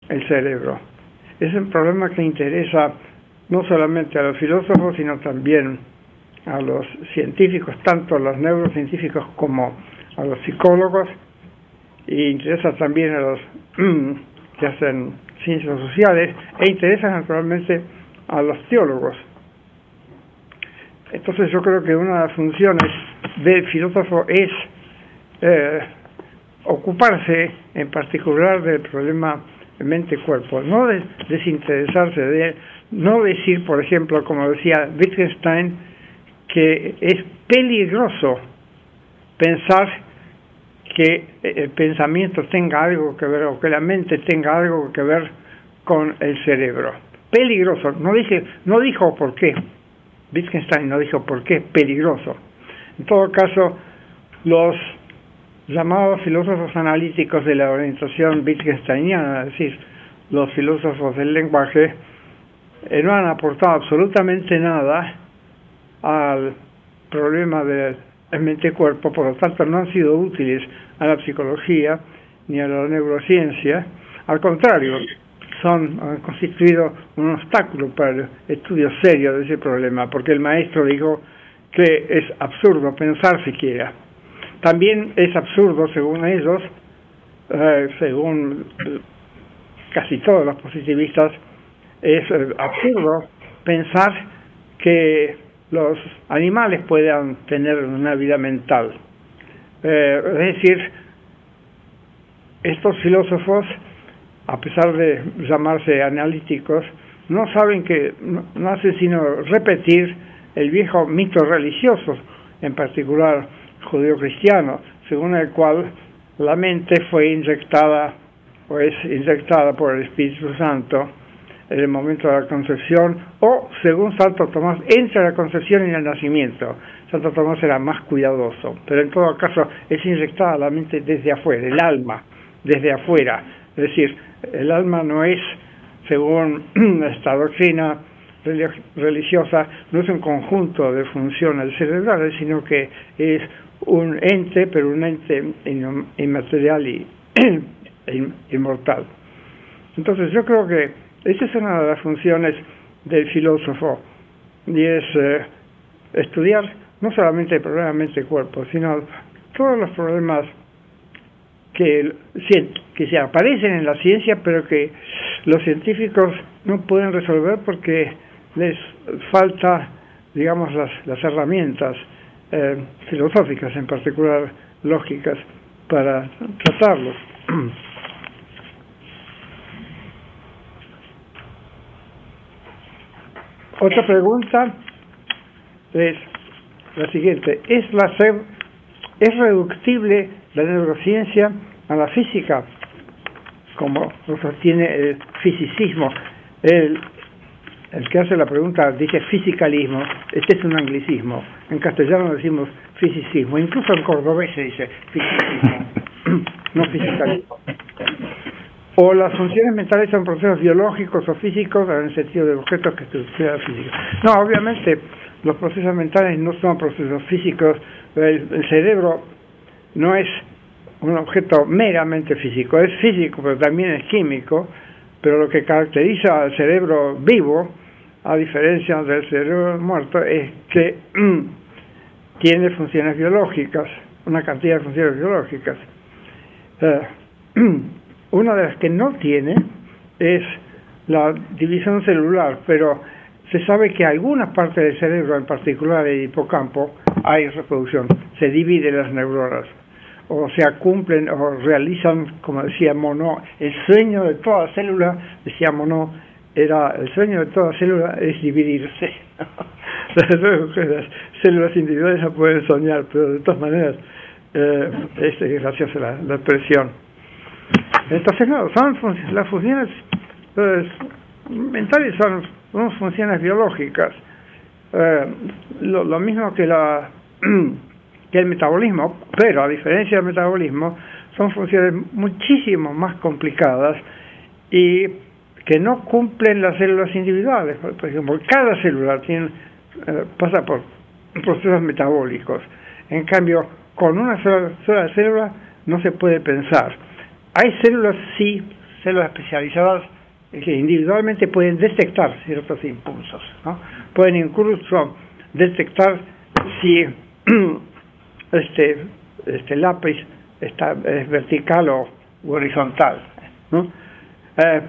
el cerebro. Es un problema que interesa no solamente a los filósofos, sino también a los científicos, tanto a los neurocientíficos como a los psicólogos, y interesa también a los que hacen ciencias sociales, e interesa naturalmente a los teólogos. Entonces yo creo que una de las funciones del filósofo es ocuparse en particular del problema mente-cuerpo, no desinteresarse de él, no decir, por ejemplo, como decía Wittgenstein, que es peligroso pensar que el pensamiento tenga algo que ver, o que la mente tenga algo que ver con el cerebro. Peligroso, no dijo por qué. Wittgenstein no dijo por qué, peligroso. En todo caso, los llamados filósofos analíticos de la orientación wittgensteiniana, es decir, los filósofos del lenguaje, no han aportado absolutamente nada al problema del mente-cuerpo, por lo tanto no han sido útiles a la psicología ni a la neurociencia. Al contrario, han constituido un obstáculo para el estudio serio de ese problema, porque el maestro dijo que es absurdo pensar siquiera. También es absurdo, según ellos, según casi todos los positivistas, es absurdo pensar que los animales puedan tener una vida mental. Es decir, estos filósofos, a pesar de llamarse analíticos, no saben que no hacen sino repetir el viejo mito religioso, en particular judío-cristiano, según el cual la mente fue inyectada o es inyectada por el Espíritu Santo en el momento de la concepción, o según Santo Tomás, entre la concepción y el nacimiento. Santo Tomás era más cuidadoso, pero en todo caso es inyectada la mente desde afuera, el alma desde afuera. Es decir, el alma no es, según esta doctrina religiosa, no es un conjunto de funciones cerebrales, sino que es un ente, pero un ente inmaterial y inmortal. Entonces yo creo que esa es una de las funciones del filósofo, y es estudiar no solamente el problema mente-cuerpo, sino todos los problemas que se aparecen en la ciencia, pero que los científicos no pueden resolver porque les falta, digamos, las herramientas filosóficas, en particular lógicas, para tratarlos. Otra pregunta es la siguiente: ¿es reductible la neurociencia a la física, como lo sostiene el fisicismo? El que hace la pregunta dice fisicalismo. Este es un anglicismo. En castellano decimos fisicismo. Incluso en cordobés se dice fisicismo, no fisicalismo. O las funciones mentales son procesos biológicos o físicos en el sentido de objetos que estudian la física. No, obviamente los procesos mentales no son procesos físicos. El cerebro no es un objeto meramente físico, es físico, pero también es químico. Pero lo que caracteriza al cerebro vivo, a diferencia del cerebro muerto, es que tiene funciones biológicas, una cantidad de funciones biológicas. Una de las que no tiene es la división celular, pero se sabe que algunas partes del cerebro, en particular el hipocampo, hay reproducción, se dividen las neuronas, o sea, cumplen o realizan, como decía Monod, el sueño de toda célula, decía Monod, el sueño de toda célula es dividirse. Las células individuales no pueden soñar, pero de todas maneras es graciosa la expresión. Entonces, no, las funciones mentales son funciones biológicas, lo mismo que el metabolismo, pero a diferencia del metabolismo son funciones muchísimo más complicadas y que no cumplen las células individuales. Por ejemplo, cada célula pasa por procesos metabólicos. En cambio, con una sola célula no se puede pensar. Hay células, sí, células especializadas que individualmente pueden detectar ciertos impulsos, ¿no? Pueden incluso detectar si este lápiz es vertical o horizontal, ¿no?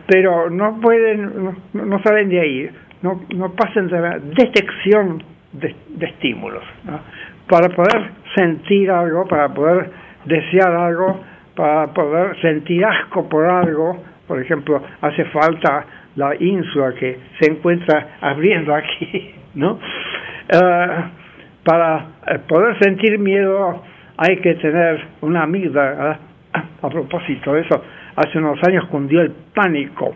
Pero no pueden, no salen de ahí, no pasan de la detección de estímulos, ¿no? Para poder sentir algo, para poder desear algo, para poder sentir asco por algo, por ejemplo, hace falta la ínsula que se encuentra abriendo aquí, ¿no? Para poder sentir miedo hay que tener una amígdala. A propósito de eso, hace unos años cundió el pánico.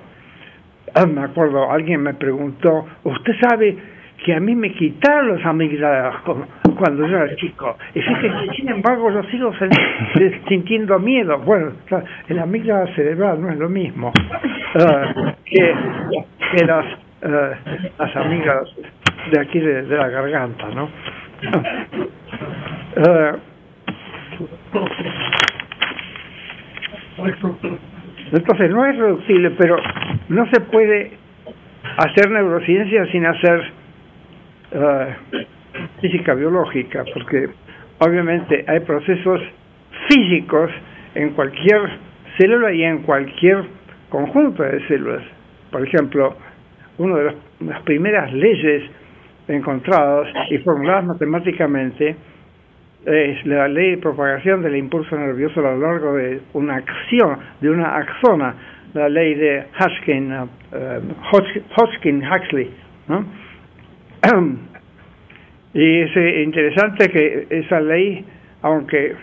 Me acuerdo, alguien me preguntó, ¿usted sabe que a mí me quitaron las amígdalas cuando yo era chico? Y fíjese, sin embargo, yo sigo sintiendo miedo. Bueno, el amígdala cerebral no es lo mismo que las amígdalas de aquí de la garganta, ¿no? Entonces no es reducible, pero no se puede hacer neurociencia sin hacer física biológica, porque obviamente hay procesos físicos en cualquier célula y en cualquier conjunto de células. Por ejemplo, una de las primeras leyes encontradas y formuladas matemáticamente es la ley de propagación del impulso nervioso a lo largo de una acción, de una axona, la ley de Hodgkin-Huxley, ¿no? Y es interesante que esa ley, aunque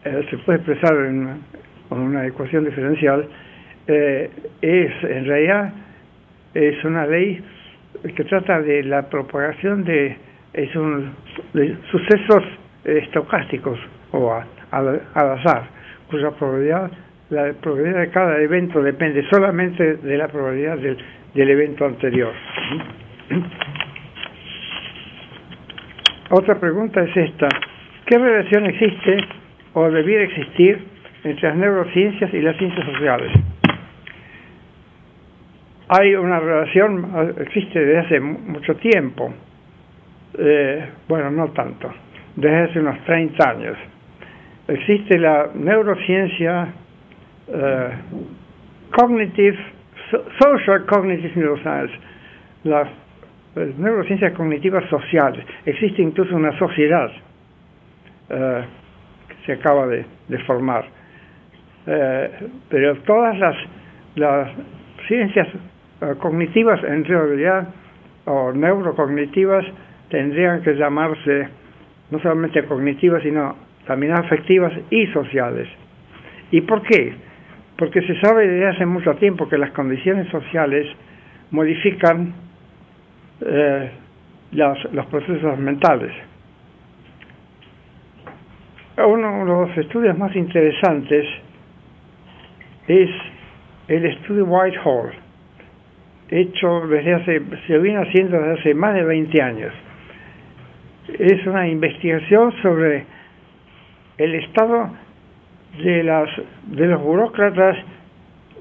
se puede expresar con una ecuación diferencial, en realidad es una ley que trata de la propagación de sucesos estocásticos o al azar, cuya la probabilidad de cada evento depende solamente de la probabilidad del evento anterior. Otra pregunta es esta: ¿qué relación existe o debiera existir entre las neurociencias y las ciencias sociales? Hay una relación, existe desde hace mucho tiempo. Bueno, no tanto, desde hace unos 30 años. Existe la neurociencia social cognitive neuroscience, las neurociencias cognitivas sociales. Existe incluso una sociedad que se acaba de formar. Pero todas las ciencias cognitivas, en realidad, o neurocognitivas, tendrían que llamarse no solamente cognitivas, sino también afectivas y sociales. ¿Y por qué? Porque se sabe desde hace mucho tiempo que las condiciones sociales modifican los procesos mentales. Uno de los estudios más interesantes es el estudio Whitehall, hecho se viene haciendo desde hace más de 20 años. Es una investigación sobre el estado de los burócratas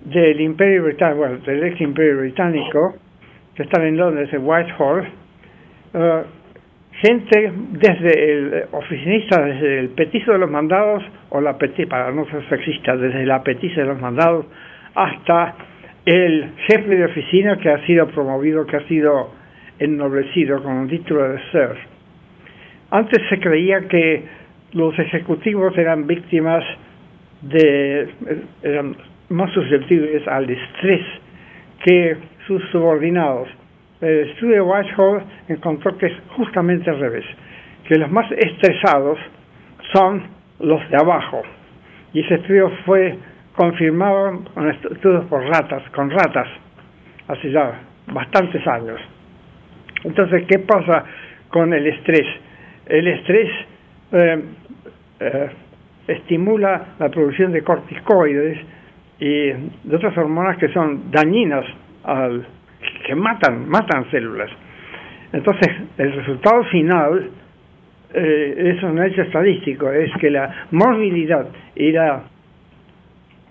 del Imperio Británico, bueno, del ex Imperio Británico, que están en Londres, en Whitehall, gente desde el oficinista, desde el petiso de los mandados, o la para no ser sexista, desde la petiza de los mandados, hasta el jefe de oficina que ha sido promovido, que ha sido ennoblecido con un título de Sir. Antes se creía que los ejecutivos eran víctimas eran más susceptibles al estrés que sus subordinados. El estudio de Whitehall encontró que es justamente al revés, que los más estresados son los de abajo. Y ese estudio fue confirmado con estudios con ratas, hace ya bastantes años. Entonces, ¿qué pasa con el estrés? El estrés estimula la producción de corticoides y de otras hormonas que son dañinas, que matan células. Entonces, el resultado final es un hecho estadístico, es que la morbilidad y la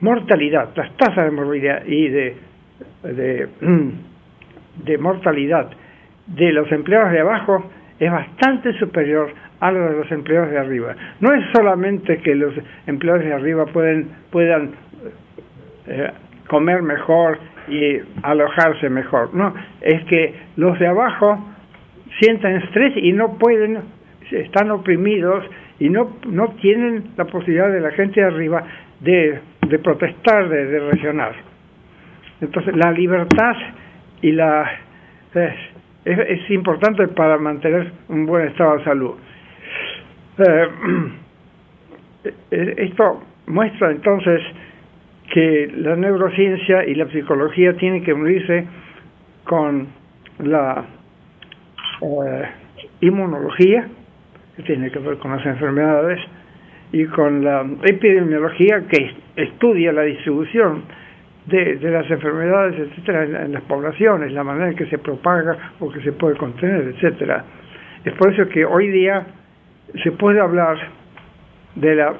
mortalidad, las tasas de morbilidad y de mortalidad de los empleados de abajo es bastante superior a lo de los empleados de arriba. No es solamente que los empleados de arriba puedan comer mejor y alojarse mejor, no, es que los de abajo sienten estrés y no pueden, están oprimidos y no tienen la posibilidad de la gente de arriba de protestar, de reaccionar. Entonces la libertad y es importante para mantener un buen estado de salud. Esto muestra entonces que la neurociencia y la psicología tienen que unirse con la inmunología, que tiene que ver con las enfermedades, y con la epidemiología, que estudia la distribución de las enfermedades, etcétera, en las poblaciones, la manera en que se propaga o que se puede contener, etcétera. Es por eso que hoy día se puede hablar de la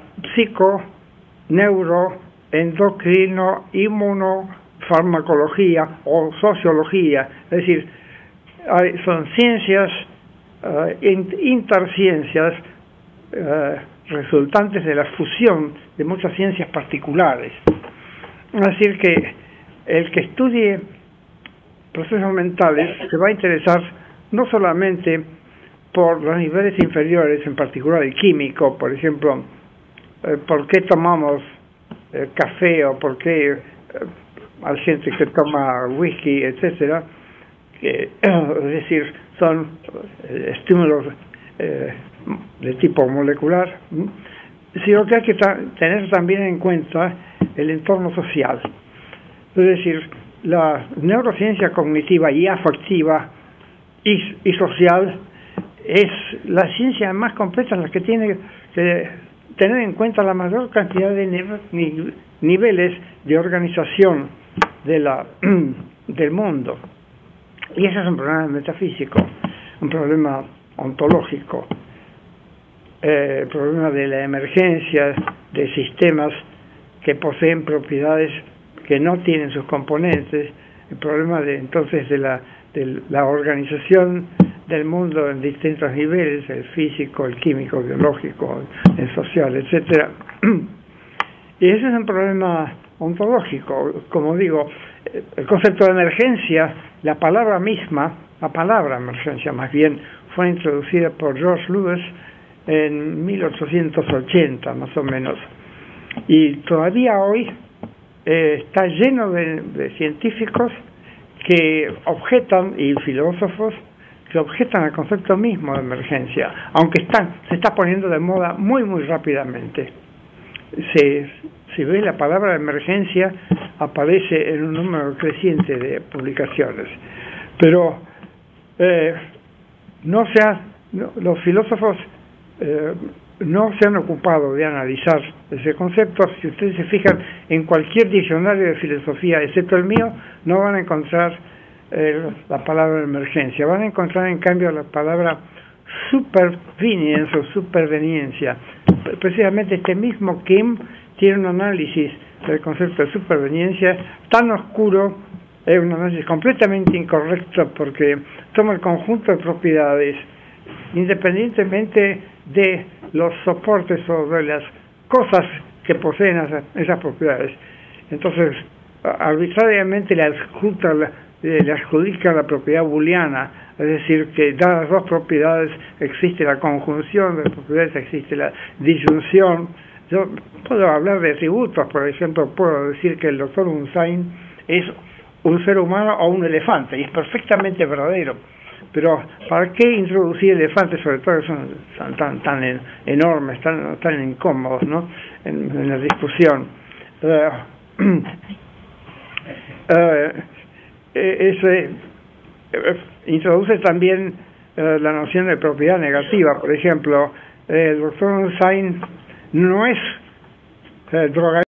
neuro, endocrino, inmunofarmacología o sociología, es decir, son ciencias, interciencias, resultantes de la fusión de muchas ciencias particulares. Es decir, que el que estudie procesos mentales se va a interesar no solamente por los niveles inferiores, en particular el químico, por ejemplo, por qué tomamos café o por qué hay gente que toma whisky, etcétera, es decir, son estímulos de tipo molecular, sino que hay que tener también en cuenta el entorno social. Es decir, la neurociencia cognitiva y afectiva y social es la ciencia más completa en la que tiene que tener en cuenta la mayor cantidad de niveles de organización del mundo. Y ese es un problema metafísico, un problema ontológico, el problema de la emergencia de sistemas que poseen propiedades que no tienen sus componentes, el problema entonces de la organización del mundo en distintos niveles, el físico, el químico, el biológico, el social, etcétera. Y ese es un problema ontológico. Como digo, el concepto de emergencia, la palabra emergencia más bien, fue introducida por George Lewis en 1880 más o menos, y todavía hoy está lleno de científicos que objetan, y filósofos que objetan al concepto mismo de emergencia, aunque se está poniendo de moda muy rápidamente. Si ve la palabra emergencia, aparece en un número creciente de publicaciones, pero los filósofos no se han ocupado de analizar ese concepto. Si ustedes se fijan en cualquier diccionario de filosofía, excepto el mío, no van a encontrar la palabra emergencia. Van a encontrar en cambio la palabra supervenience o superveniencia. Precisamente este mismo Kim tiene un análisis del concepto de superveniencia tan oscuro, es un análisis completamente incorrecto, porque toma el conjunto de propiedades independientemente de los soportes o de las cosas que poseen esas propiedades. Entonces, arbitrariamente le adjudica la propiedad booleana, es decir, que dadas dos propiedades existe la conjunción de propiedades, existe la disyunción. Yo puedo hablar de atributos, por ejemplo, puedo decir que el doctor Unzain es un ser humano o un elefante, y es perfectamente verdadero. Pero ¿para qué introducir elefantes, sobre todo que son tan enormes, tan incómodos, ¿no?, en la discusión? Introduce también la noción de propiedad negativa. Por ejemplo, el doctor Unzain no es drogadicto.